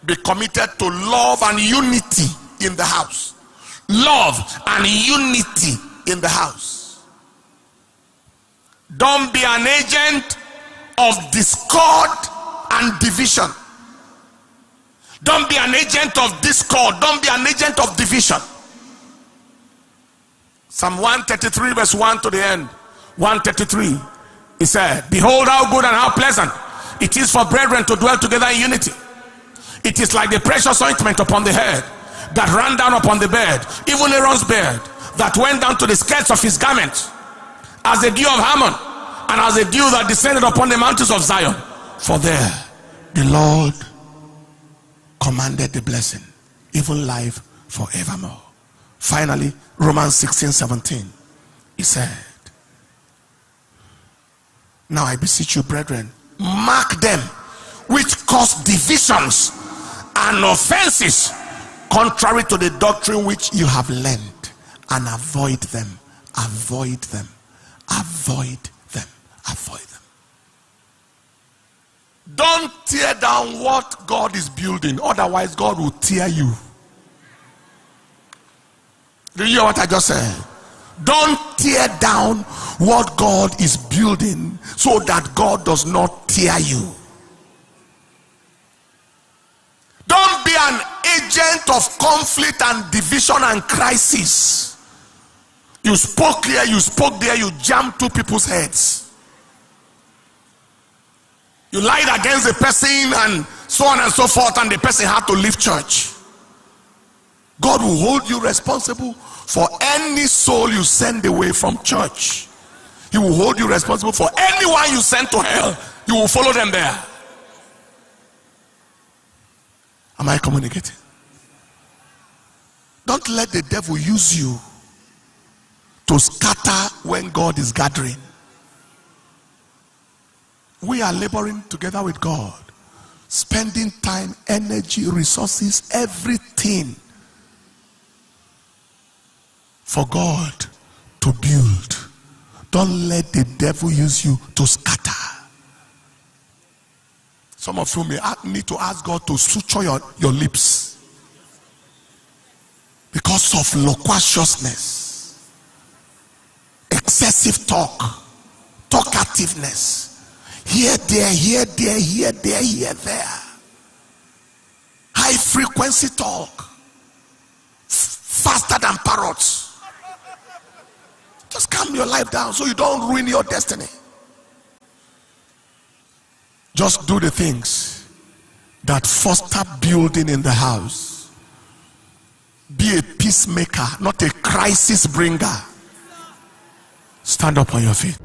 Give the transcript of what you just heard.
Be committed to love and unity in the house. Love and unity in the house. Don't be an agent of discord and division. Don't be an agent of discord. Don't be an agent of division. Psalm 133 verse 1 to the end. 133. He said, behold how good and how pleasant it is for brethren to dwell together in unity. It is like the precious ointment upon the head that ran down upon the bed, even Aaron's beard, that went down to the skirts of his garment, as the dew of Hammon, and as the dew that descended upon the mountains of Zion. For there the Lord commanded the blessing, even life forevermore. Finally, Romans 16:17, he said, now I beseech you, brethren, mark them which cause divisions and offenses contrary to the doctrine which you have learned, and avoid them. Avoid them. Avoid them. Avoid them. Don't tear down what God is building, otherwise God will tear you. Do you hear what I just said? Don't tear down what God is building so that God does not tear you. Don't be an agent of conflict and division and crisis. You spoke here, you spoke there, you jammed two people's heads. You lied against the person and so on and so forth, and the person had to leave church. God will hold you responsible for any soul you send away from church. He will hold you responsible for anyone you send to hell. You will follow them there. Am I communicating? Don't let the devil use you to scatter when God is gathering. We are laboring together with God, spending time, energy, resources, everything for God to build. Don't let the devil use you to scatter. Some of you may need to ask God to suture your lips because of loquaciousness, excessive talk, talkativeness. Here, there, here, there, here, there, here, there. High frequency talk. Faster than parrots. Just calm your life down so you don't ruin your destiny. Just do the things that foster building in the house. Be a peacemaker, not a crisis bringer. Stand up on your feet.